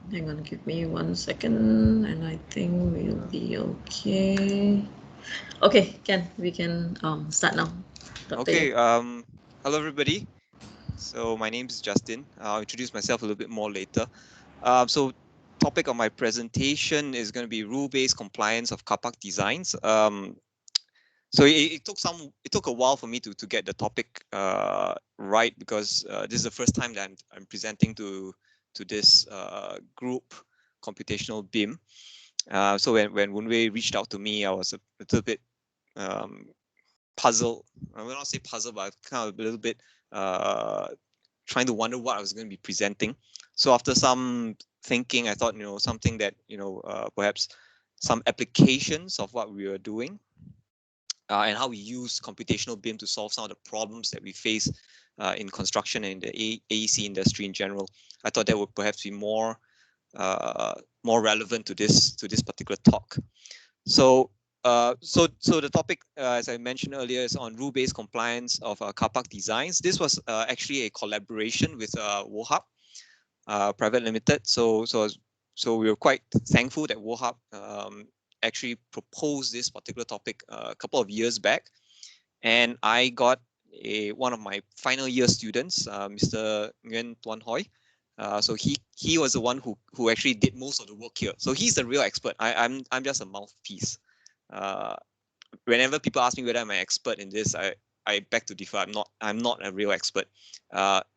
Hang on, give me 1 second, and I think we'll be okay. Okay, we can start now. Dr. Yeoh. Okay, hello everybody. So my name is Justin. I'll introduce myself a little bit more later. So topic of my presentation is going to be rule-based compliance of Carpark designs. So it took a while for me to get the topic right because this is the first time that I'm presenting to this group, computational BIM. So when Wunwei reached out to me, I was a little bit um, puzzle. I will not say puzzle, but kind of a little bit trying to wonder what I was going to be presenting. So after some thinking, I thought, something that, perhaps some applications of what we were doing and how we use computational BIM to solve some of the problems that we face in construction and in the AEC industry in general. I thought that would perhaps be more relevant to this particular talk. So so the topic, as I mentioned earlier, is on rule-based compliance of Carpark designs. This was actually a collaboration with Wohab Private Limited. So we were quite thankful that Wohab actually proposed this particular topic a couple of years back, and I got one of my final year students, Mr. Nguyen Tuan Hoi. So he was the one who actually did most of the work here. So he's the real expert. I'm just a mouthpiece. Uh, Whenever people ask me whether I'm an expert in this, I beg to differ. I'm not a real expert.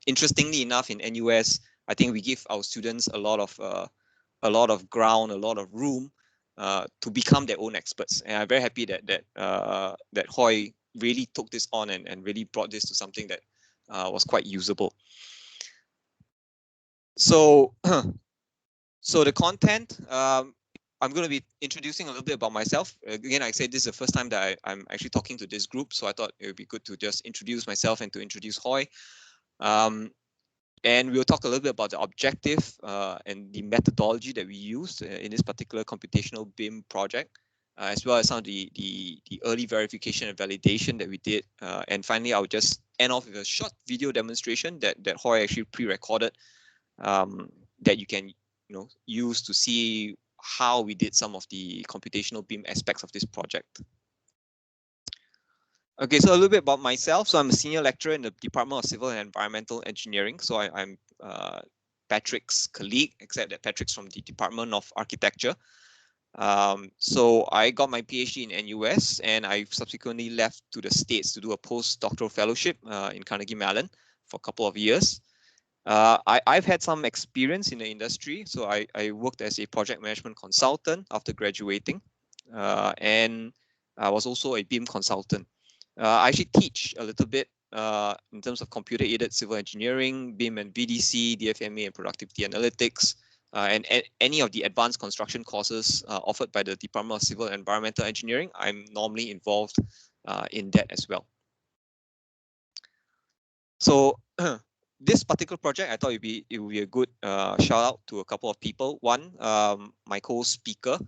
Interestingly enough, in NUS, I think we give our students a lot of ground, a lot of room to become their own experts. And I'm very happy that Hoi really took this on and really brought this to something that was quite usable. So so the content. I'm going to be introducing a little bit about myself. Again, I said this is the first time that I'm actually talking to this group, so I thought it would be good to just introduce myself and to introduce Hoi. And we'll talk a little bit about the objective and the methodology that we used in this particular computational BIM project, as well as some of the early verification and validation that we did. And finally, I'll just end off with a short video demonstration that Hoi actually pre-recorded that you can use to see how we did some of the computational BIM aspects of this project. Okay, so a little bit about myself. So I'm a senior lecturer in the Department of Civil and Environmental Engineering. So I'm Patrick's colleague, except that Patrick's from the Department of Architecture. So I got my PhD in NUS, and I subsequently left to the States to do a postdoctoral fellowship in Carnegie Mellon for a couple of years. I've had some experience in the industry. So I worked as a project management consultant after graduating, and I was also a BIM consultant. I actually teach a little bit in terms of computer-aided civil engineering, BIM and VDC, DFMA and productivity analytics, and any of the advanced construction courses offered by the Department of Civil and Environmental Engineering. I'm normally involved in that as well. So this particular project, I thought it would be a good shout out to a couple of people. One, my co-speaker,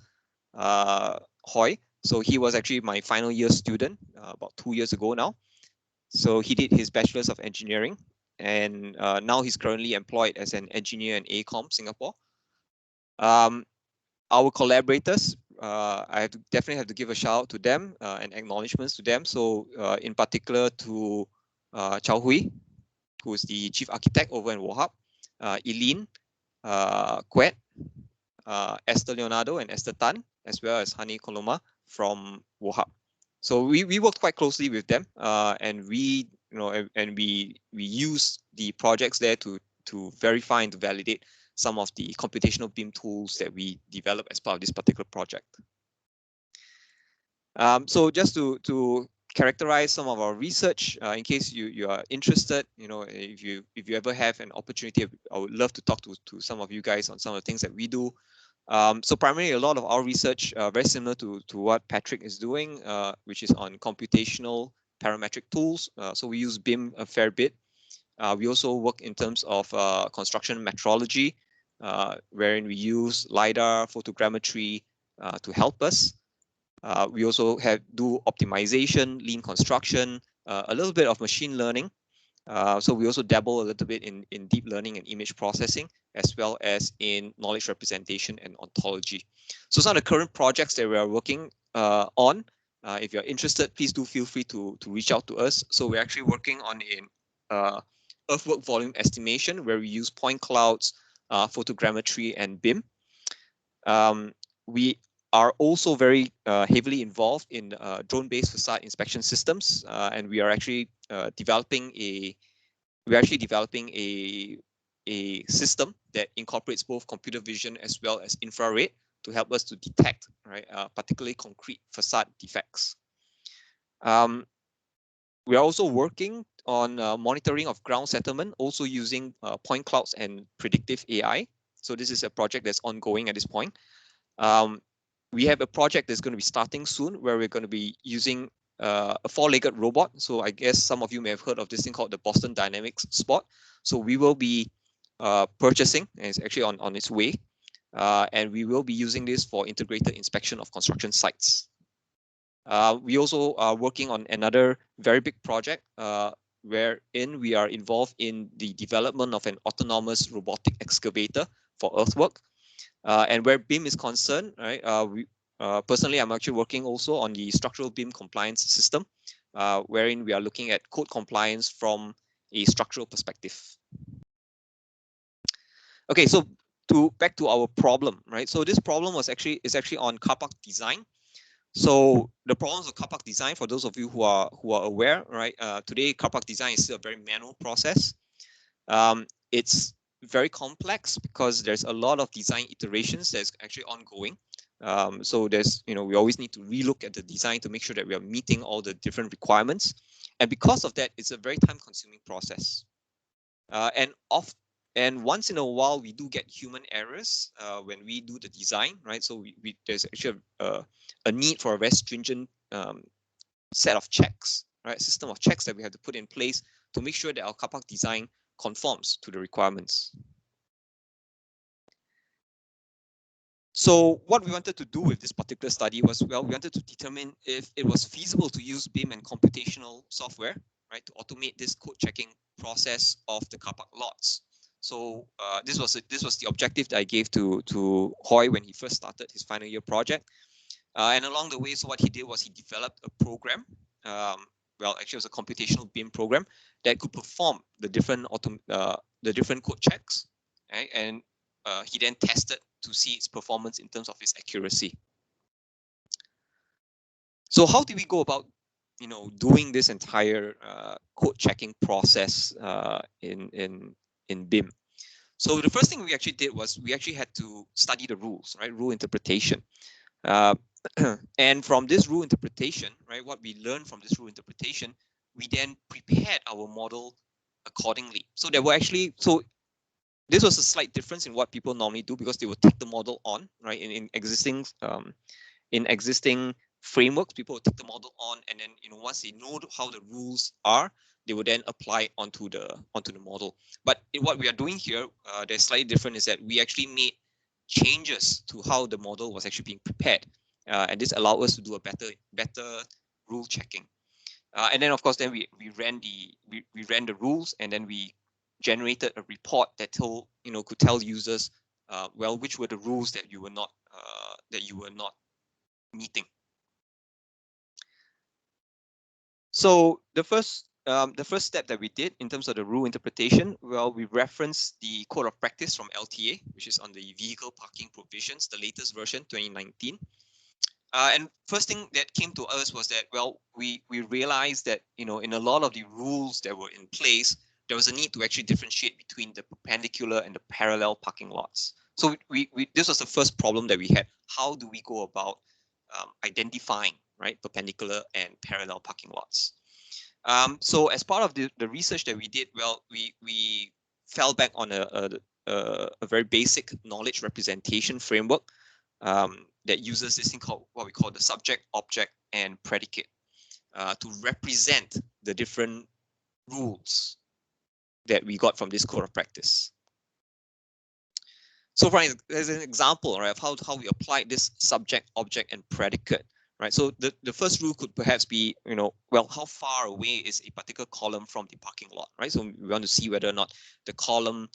Hoi. So he was actually my final year student about 2 years ago now. So he did his Bachelor's of Engineering, and now he's currently employed as an engineer in AECOM Singapore. Our collaborators, I definitely have to give a shout out to them and acknowledgements to them. So in particular to Chao Hui, who is the chief architect over in Wohab, Eileen, Quet, Esther Leonardo and Esther Tan, as well as Hani Koloma from Wohab. So we worked quite closely with them, and we use the projects there to verify and to validate some of the computational BIM tools that we developed as part of this particular project. So just to characterize some of our research, in case you are interested, if you ever have an opportunity, I would love to talk to some of you guys on some of the things that we do. So primarily a lot of our research, very similar to what Patrick is doing, which is on computational parametric tools. So we use BIM a fair bit. We also work in terms of construction metrology, wherein we use LiDAR, photogrammetry to help us. We also do optimization, lean construction, a little bit of machine learning, So we also dabble a little bit in deep learning and image processing, as well as in knowledge representation and ontology. So some of the current projects that we are working on, if you're interested, please do feel free to reach out to us. So we're actually working on earthwork volume estimation, where we use point clouds, photogrammetry, and BIM. We are also very heavily involved in drone-based facade inspection systems, and we are actually developing a system that incorporates both computer vision as well as infrared to help us to detect, right, particularly concrete facade defects. We are also working on monitoring of ground settlement, also using point clouds and predictive AI. So this is a project that's ongoing at this point. We have a project that's going to be starting soon, where we're going to be using a four-legged robot. So I guess some of you may have heard of this thing called the Boston Dynamics Spot. So we will be purchasing, and it's actually on its way, and we will be using this for integrated inspection of construction sites. We also are working on another very big project wherein we are involved in the development of an autonomous robotic excavator for earthwork. And where BIM is concerned, right, personally, I'm actually working also on the structural BIM compliance system, wherein we are looking at code compliance from a structural perspective. Okay, so back to our problem, right? So this problem is actually on Carpark design. So the problems of Carpark design, for those of you who are aware, right? Today, Carpark design is still a very manual process. It's very complex because there's a lot of design iterations that's actually ongoing. So there's, we always need to relook at the design to make sure that we are meeting all the different requirements. And because of that, it's a very time-consuming process. And once in a while, we do get human errors when we do the design, right? So there's actually a need for a very stringent set of checks, right? System of checks that we have to put in place to make sure that our Carpark design conforms to the requirements. So what we wanted to do with this particular study was, well, we wanted to determine if it was feasible to use BIM and computational software, right, to automate this code checking process of the Carpark lots. So this was the objective that I gave to Hoy when he first started his final year project. And along the way, so what he did was he developed a program. Well, actually, it was a computational BIM program that could perform the different code checks, right? And he then tested to see its performance in terms of its accuracy. So how did we go about, doing this entire code checking process in BIM? So the first thing we actually did was we actually had to study the rules, right? Rule interpretation. And from this rule interpretation, right, what we learned from this rule interpretation, we then prepared our model accordingly. So there were actually, this was a slight difference in what people normally do, because they will take the model on, right? In existing frameworks, people will take the model on, and then once they know how the rules are, they will then apply onto the model. But what we are doing here, that's slightly different, is that we actually made changes to how the model was actually being prepared, and this allowed us to do a better rule checking. And then of course, then we ran the rules, and then we generated a report that could tell users, well, which were the rules that you were not meeting. So the first step that we did in terms of the rule interpretation, well, we referenced the code of practice from LTA, which is on the vehicle parking provisions, the latest version, 2019. And first thing that came to us was that, well, we realized that, in a lot of the rules that were in place, there was a need to actually differentiate between the perpendicular and the parallel parking lots. So this was the first problem that we had. How do we go about identifying, right, perpendicular and parallel parking lots? So as part of the research that we did, well, we fell back on a very basic knowledge representation framework that uses this thing called what we call the subject, object, and predicate to represent the different rules that we got from this code of practice. So as an example, right, of how we applied this subject, object, and predicate, right? So the first rule could perhaps be, well, how far away is a particular column from the parking lot, right? So we want to see whether or not the column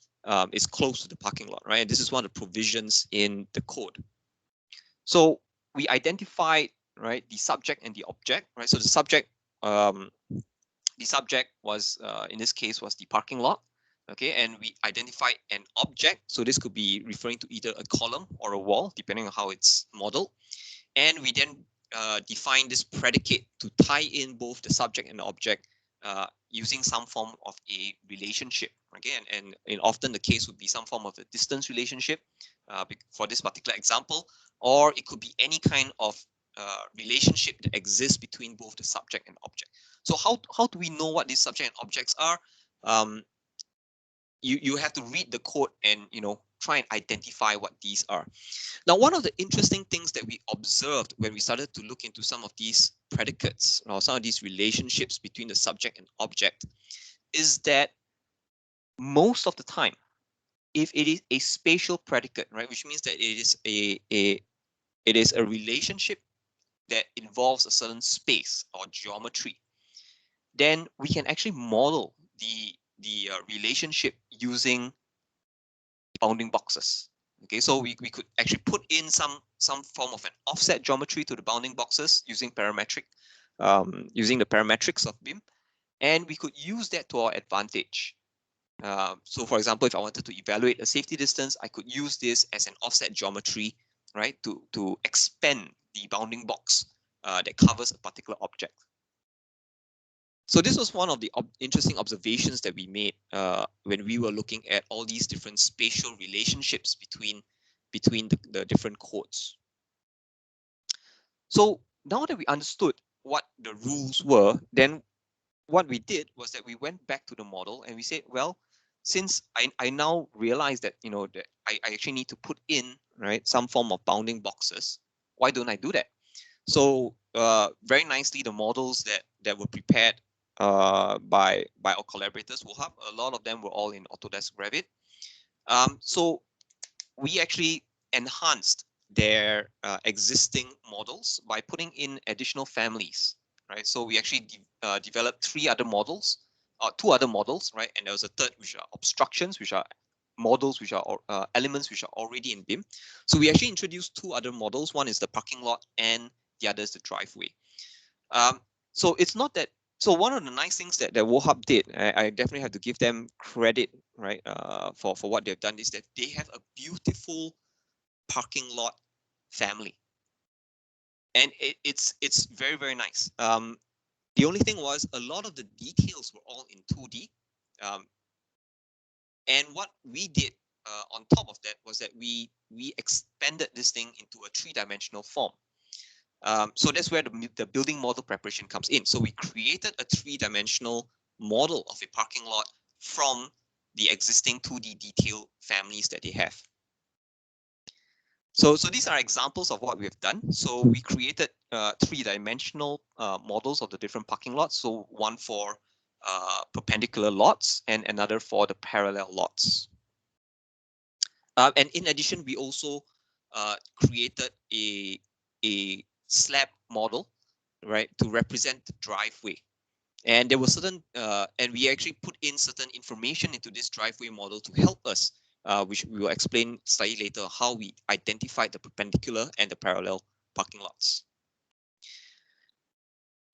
is close to the parking lot, right? And this is one of the provisions in the code. So we identified, right, the subject and the object, right? So the subject was, in this case, was the parking lot. Okay, and we identified an object. So this could be referring to either a column or a wall, depending on how it's modeled. And we then define this predicate to tie in both the subject and the object using some form of a relationship. Again, and often the case would be some form of a distance relationship for this particular example, or it could be any kind of relationship that exists between both the subject and object. So how do we know what these subject and objects are? You have to read the code and try and identify what these are. Now, one of the interesting things that we observed when we started to look into some of these predicates or some of these relationships between the subject and object is that most of the time, if it is a spatial predicate, right, which means that it is a relationship that involves a certain space or geometry, then we can actually model the relationship using bounding boxes. Okay, so we could actually put in some form of an offset geometry to the bounding boxes using using the parametrics of BIM, and we could use that to our advantage. So for example, if I wanted to evaluate a safety distance, I could use this as an offset geometry, right, to expand the bounding box that covers a particular object. So this was one of the interesting observations that we made when we were looking at all these different spatial relationships between the different codes. So now that we understood what the rules were, then what we did was that we went back to the model and we said, well, since I now realize that that I actually need to put in, right, some form of bounding boxes, why don't I do that? So very nicely, the models that were prepared by our collaborators, a lot of them were all in Autodesk Revit. So we actually enhanced their existing models by putting in additional families, right? So we actually developed two other models, right? And there was a third, which are obstructions, which are models, which are elements which are already in BIM. So we actually introduced two other models. One is the parking lot, and the other is the driveway. So it's not that. So one of the nice things that Wohub did, I definitely have to give them credit, right, for what they've done, is that they have a beautiful parking lot family, and it's very, very nice. The only thing was a lot of the details were all in 2D, and what we did on top of that was that we expanded this thing into a 3-dimensional form. So that's where the building model preparation comes in. So we created a 3-dimensional model of a parking lot from the existing 2D detail families that they have. So these are examples of what we have done. So we created 3-dimensional models of the different parking lots. So one for perpendicular lots and another for the parallel lots. And in addition, we also created a slab model, right, to represent the driveway. And there was certain, and we actually put in certain information into this driveway model to help us, which we will explain slightly later, how we identified the perpendicular and the parallel parking lots.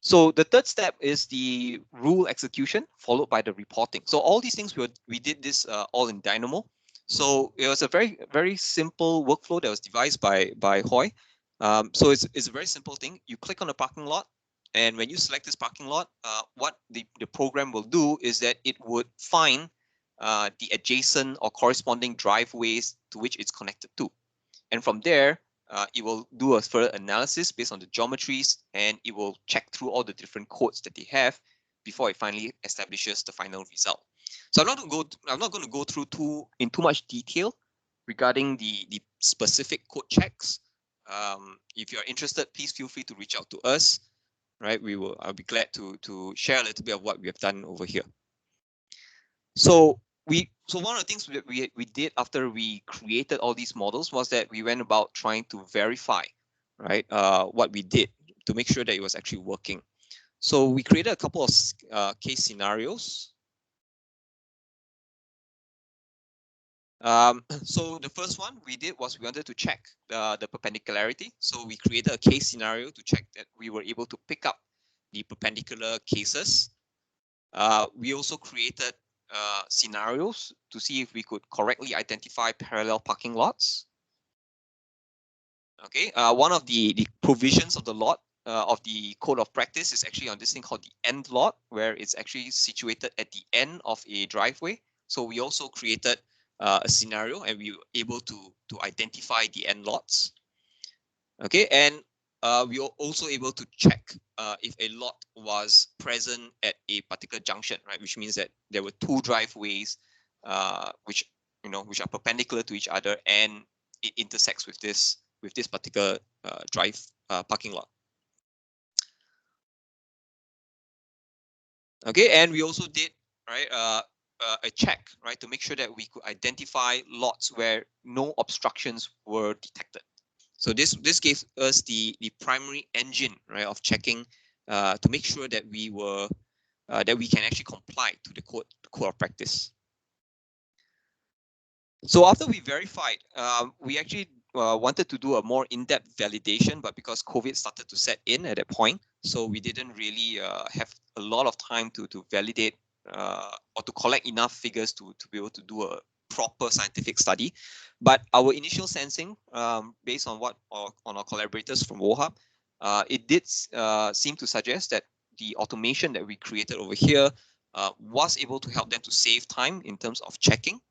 So the third step is the rule execution, followed by the reporting. So all these things, we did this all in Dynamo. So it was a very, very simple workflow that was devised by Hoy. So it's a very simple thing. You click on the parking lot, and when you select this parking lot, what the program will do is that it would find the adjacent or corresponding driveways to which it's connected to. And from there, it will do a further analysis based on the geometries, and it will check through all the different codes that they have before it finally establishes the final result. So I'm not going to go through in too much detail regarding the specific code checks. If you're interested, please feel free to reach out to us. Right, I'll be glad to share a little bit of what we have done over here. So one of the things that we did after we created all these models was that we went about trying to verify, right, what we did, to make sure that it was actually working. So we created a couple of case scenarios. So the first one we did was we wanted to check the perpendicularity. So we created a case scenario to check that we were able to pick up the perpendicular cases. We also created scenarios to see if we could correctly identify parallel parking lots. Okay, one of the provisions of the lot of the code of practice is actually on this thing called the end lot, where it's actually situated at the end of a driveway. So we also created a scenario, and we were able to identify the end lots. Okay, and we were also able to check if a lot was present at a particular junction, right? Which means that there were two driveways, which are perpendicular to each other, and it intersects with this particular parking lot. Okay, and we also did a check, right, to make sure that we could identify lots where no obstructions were detected. So this gave us the primary engine, right, of checking to make sure that we can actually comply to the code of practice. So after we verified, we actually wanted to do a more in-depth validation, but because COVID started to set in at that point, so we didn't really have a lot of time to validate or to collect enough figures to be able to do a proper scientific study. But our initial sensing, based on our collaborators from Yeoh, it did seem to suggest that the automation that we created over here was able to help them to save time in terms of checking.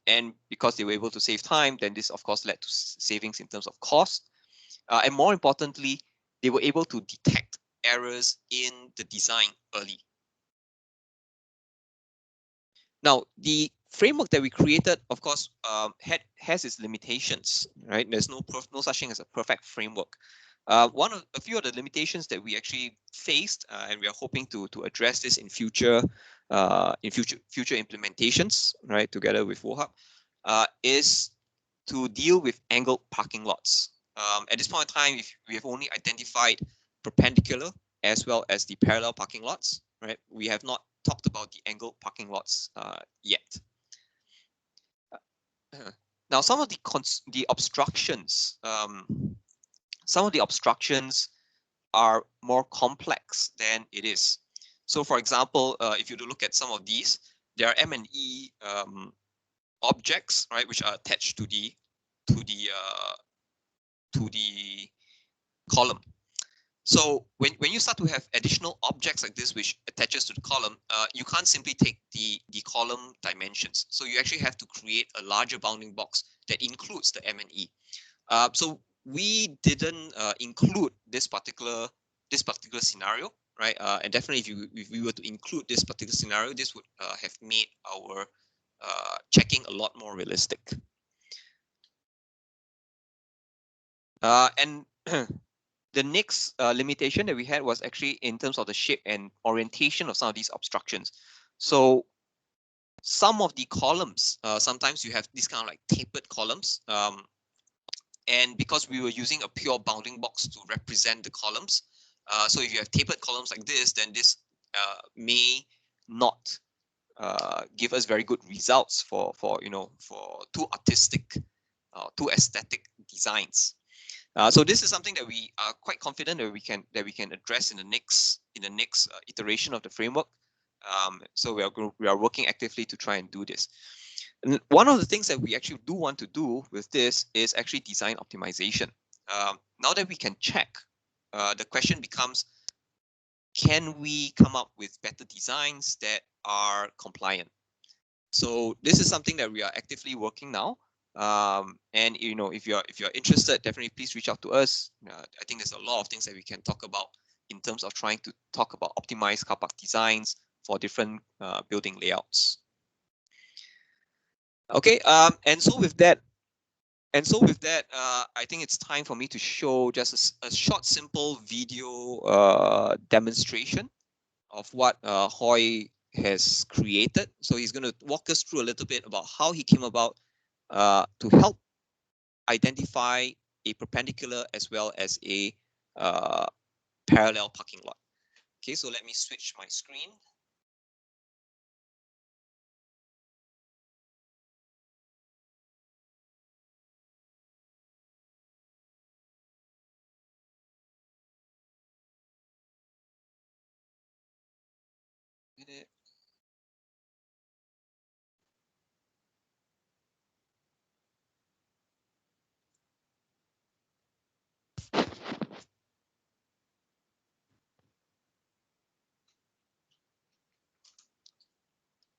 And because they were able to save time, then this of course led to savings in terms of cost. And more importantly, they were able to detect errors in the design early. Now, the framework that we created, of course, has its limitations, right? There's no such thing as a perfect framework. A few of the limitations that we actually faced, and we are hoping to address this in future implementations, right, together with Yeoh, is to deal with angled parking lots. At this point in time, if we have only identified perpendicular as well as the parallel parking lots, right? We have not talked about the angled parking lots yet. Now, some of the obstructions, are more complex than it is. So, for example, if you look at some of these, there are M&E objects, right, which are attached to the column. So when you start to have additional objects like this which attaches to the column, you can't simply take the column dimensions. So you actually have to create a larger bounding box that includes the M&E. So we didn't include this particular scenario, right? And definitely, if we were to include this particular scenario, this would have made our checking a lot more realistic. And the next limitation that we had was actually in terms of the shape and orientation of some of these obstructions. So some of the columns, sometimes you have these kind of like tapered columns. And because we were using a pure bounding box to represent the columns, so if you have tapered columns like this, then this may not give us very good results for too artistic, too aesthetic designs. So this is something that we are quite confident that we can address in the next iteration of the framework. So we are working actively to try and do this. And one of the things that we actually do want to do with this is actually design optimization. Now that we can check, the question becomes, can we come up with better designs that are compliant? So this is something that we are actively working now. And if you're interested, definitely please reach out to us. I think there's a lot of things that we can talk about in terms of trying to talk about optimized car park designs for different building layouts. Okay, and so with that, I think it's time for me to show just a short, simple video demonstration of what Hoy has created. So he's going to walk us through a little bit about how he came about to help identify a perpendicular as well as a parallel parking lot. Okay, so let me switch my screen.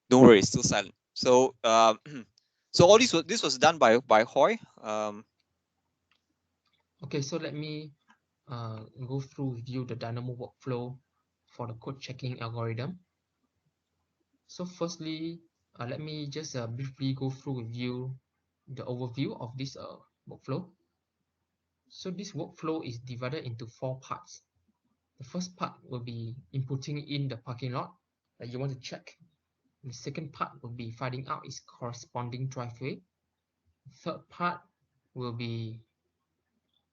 Don't worry, it's still silent. So so all this was done by Hoy. Okay, so let me go through with you the Dynamo workflow for the code checking algorithm. So firstly, let me just briefly go through with you the overview of this workflow. So this workflow is divided into 4 parts. The first part will be inputting in the parking lot that you want to check. The second part will be finding out its corresponding driveway. The third part will be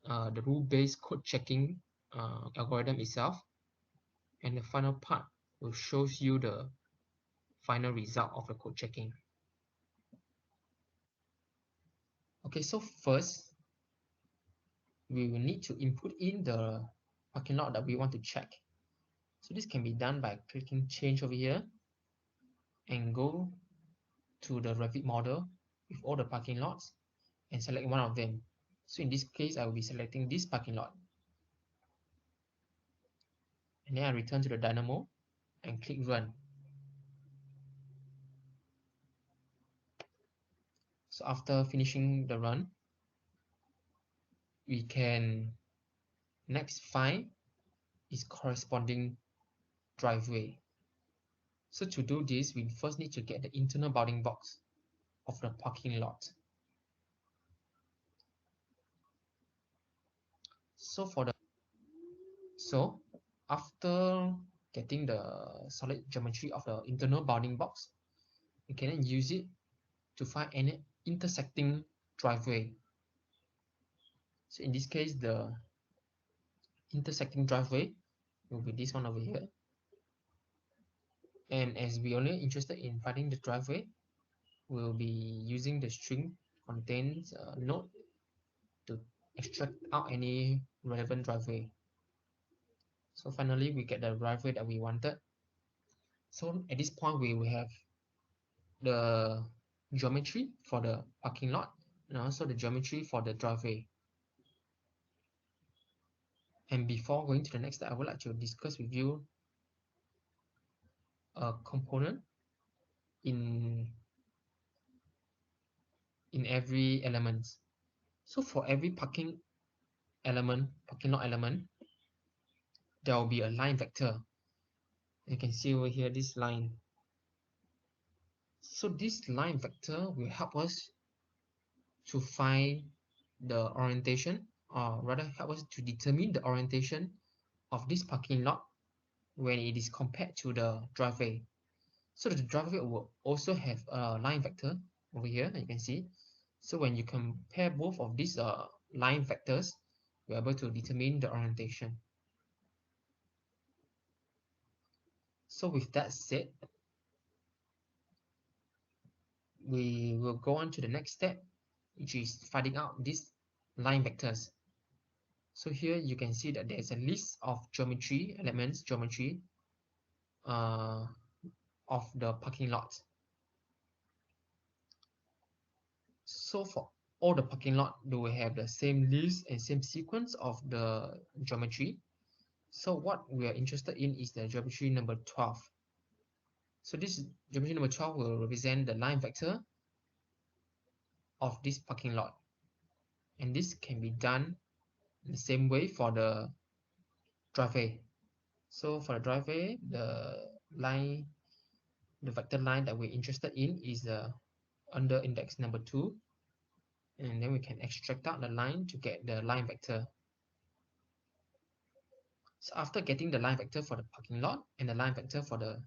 the rule-based code checking algorithm itself. And the final part will show you the final result of the code checking. Okay, so first, we will need to input in the parking lot that we want to check. So this can be done by clicking change over here and go to the Revit model with all the parking lots and select one of them. So in this case, I will be selecting this parking lot. And then I return to the Dynamo and click run. So after finishing the run, we can next find its corresponding driveway. So to do this, we first need to get the internal bounding box of the parking lot. So after getting the solid geometry of the internal bounding box, you can then use it to find any intersecting driveway. So in this case, the intersecting driveway will be this one over here. And as we only interested in finding the driveway, we'll be using the string contains node to extract out any relevant driveway. So finally, we get the driveway that we wanted. So at this point, we will have the geometry for the parking lot and also the geometry for the driveway. And before going to the next step, I would like to discuss with you a component in every element. So for every parking lot element, there will be a line vector. You can see over here this line. So this line vector will help us to find the orientation, or rather help us to determine the orientation of this parking lot when it is compared to the driveway. So the driveway will also have a line vector over here, you can see. So when you compare both of these line vectors, you're able to determine the orientation. So with that said, we will go on to the next step, which is finding out these line vectors. So here you can see that there's a list of elements of the parking lot. So for all the parking lot, they will have the same list and same sequence of the geometry. So what we are interested in is the geometry number 12. So this geometry number 12 will represent the line vector of this parking lot. And this can be done in the same way for the driveway. So for the driveway, the vector line that we're interested in is under index number 2. And then we can extract out the line to get the line vector. So after getting the line vector for the parking lot and the line vector for the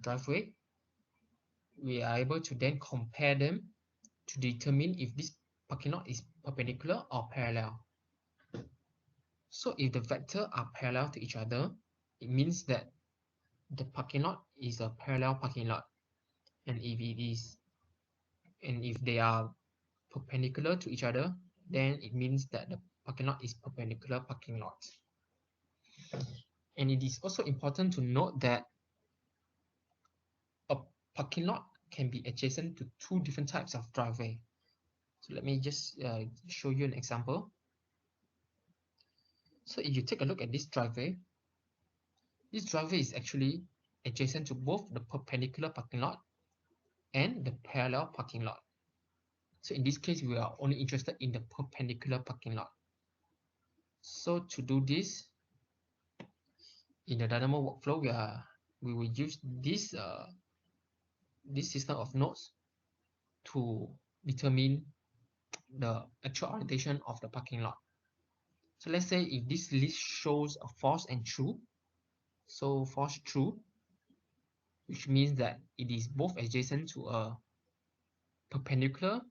driveway, we are able to then compare them to determine if this parking lot is perpendicular or parallel. So if the vectors are parallel to each other, it means that the parking lot is a parallel parking lot. And if they are perpendicular to each other, then it means that the parking lot is perpendicular parking lot. And it is also important to note that a parking lot can be adjacent to two different types of driveway. So let me just show you an example. So if you take a look at this driveway is actually adjacent to both the perpendicular parking lot and the parallel parking lot. So in this case, we are only interested in the perpendicular parking lot. So to do this, in the Dynamo workflow, we will use this system of nodes to determine the actual orientation of the parking lot. So let's say if this list shows a false and true, so false true, which means that it is both adjacent to a perpendicular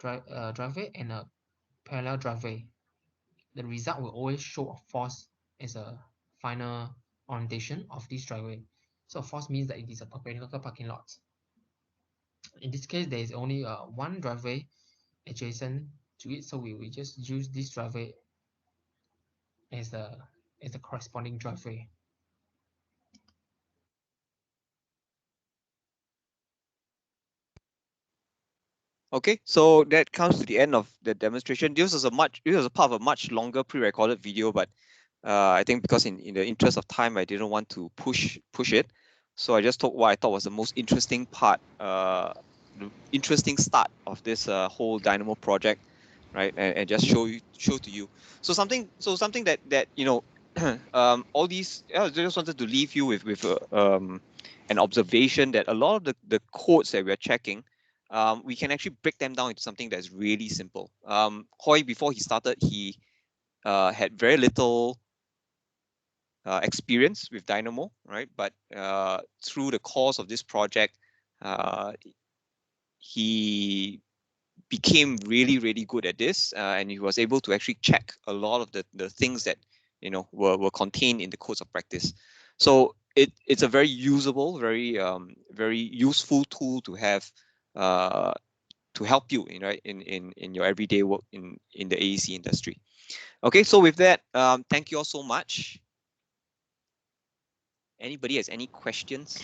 driveway and a parallel driveway. The result will always show a false as a final orientation of this driveway. So false means that it is a perpendicular parking lot. In this case, there is only one driveway adjacent to it, so we will just use this driveway as the corresponding driveway. Okay, so that comes to the end of the demonstration. This was a part of a much longer pre-recorded video, but I think because in the interest of time, I didn't want to push it. So I just took what I thought was the most interesting part, the interesting start of this whole Dynamo project, right? And just show to you. So something that all these. I just wanted to leave you with an observation that a lot of the codes that we're checking, we can actually break them down into something that's really simple. Hoi, before he started, he had very little experience with Dynamo, right? But through the course of this project, he became really, really good at this, and he was able to actually check a lot of the things that were contained in the codes of practice. So it's a very usable, very useful tool to have to help you in your everyday work in the AEC industry. Okay, so with that, thank you all so much. Anybody has any questions?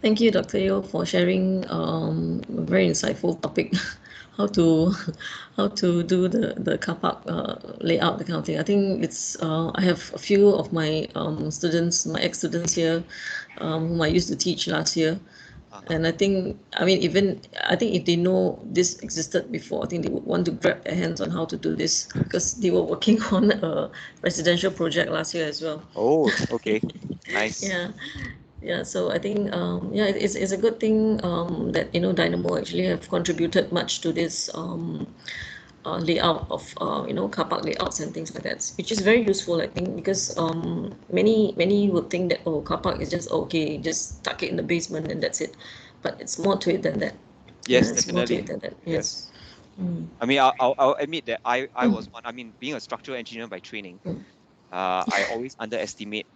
Thank you, Dr. Yeoh, for sharing a very insightful topic, how to do the car park layout, the kind of thing. I think it's I have a few of my students, my ex-students here, whom I used to teach last year. And I think if they know this existed before, I think they would want to grab their hands on how to do this, because they were working on a residential project last year as well. Oh, okay. Nice. Yeah, so I think it's a good thing that Dynamo actually have contributed much to this layout of car park layouts and things like that, which is very useful, I think, because many would think that car park is just okay, just tuck it in the basement and that's it, but it's more to it than that. Yes, It's more to definitely. it than that. Yes. I mean, I'll admit that I was one. I mean, being a structural engineer by training, I always underestimate,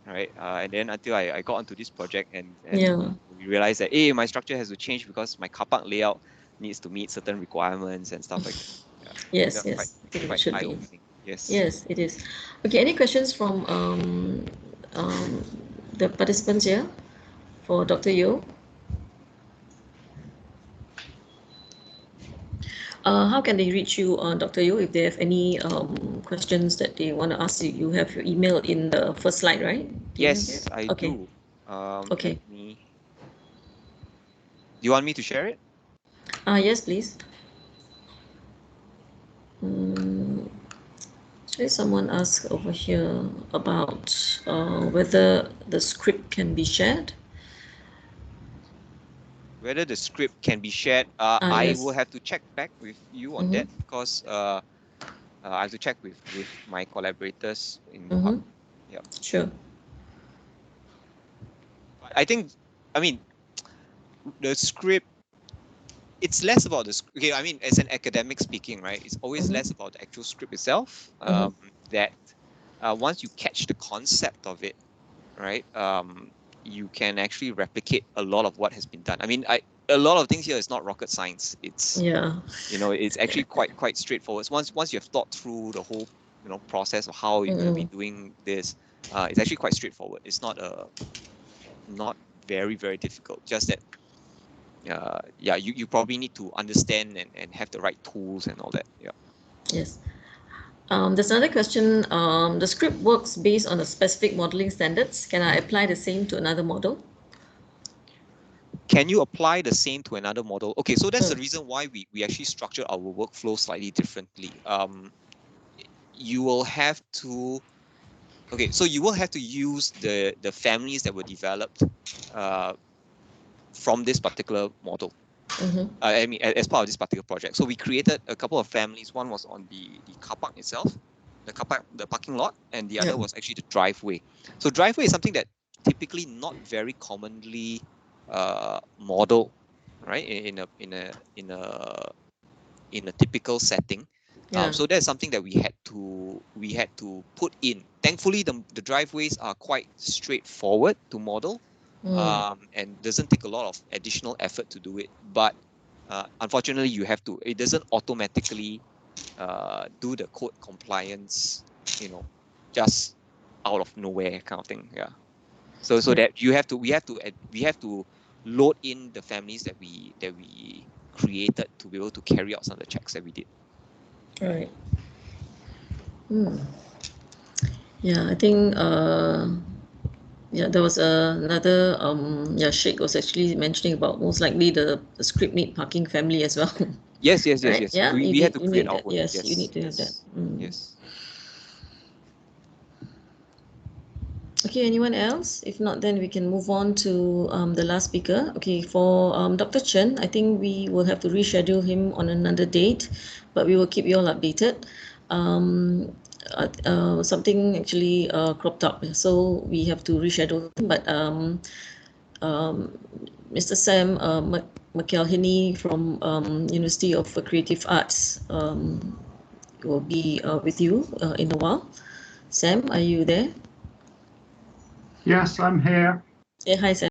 right? And then until I got onto this project and we realized that my structure has to change because my car park layout needs to meet certain requirements and stuff like that. Yes, I think it should be. Yes, it is. Okay, any questions from the participants here for Dr. Yeoh? How can they reach you, Dr. Yeoh, if they have any questions that they want to ask you? You have your email in the first slide, right? Yes, I do. Okay. Do you want me to share it? Yes, please. Actually, someone asked over here about whether the script can be shared. Whether the script can be shared, I will have to check back with you on that, because I have to check with my collaborators in the hub. Yeah. Sure. But I think, I mean, the script, it's less about the, okay, I mean, as an academic speaking, right, it's always less about the actual script itself. that once you catch the concept of it, right, you can actually replicate a lot of what has been done. I mean, a lot of things here is not rocket science. It's it's actually quite straightforward. Once you have thought through the whole process of how you're going to be doing this, it's actually quite straightforward. It's not very difficult. Just that you probably need to understand and have the right tools and all that. Yeah. Yes. There's another question. The script works based on a specific modeling standards. Can I apply the same to another model? Can you apply the same to another model? Okay, so that's the reason why we actually structure our workflow slightly differently. You will have to use the families that were developed from this particular model. I mean, as part of this particular project. So we created a couple of families. One was on the car park itself, the parking lot, and the other was actually the driveway. So driveway is something that typically not very commonly model, right, in a typical setting. So that's something that we had to put in. Thankfully, the driveways are quite straightforward to model, and doesn't take a lot of additional effort to do it. But unfortunately, it doesn't automatically do the code compliance, just out of nowhere kind of thing. Yeah. So that we have to load in the families that we created to be able to carry out some of the checks that we did. Right. Yeah, I think there was another Sheikh was actually mentioning about most likely the script need parking family as well. Yes. Right? Yeah, we had to create our own. Yes, you need to have that. Yes. Okay, anyone else? If not, then we can move on to the last speaker. Okay, for Dr. Chen, I think we will have to reschedule him on another date, but we will keep you all updated. Something actually cropped up, so we have to reschedule him. But Mr. Sam McElhinney from University of Creative Arts will be with you in a while. Sam, are you there? Yes, I'm here. Yeah, hi, Sam.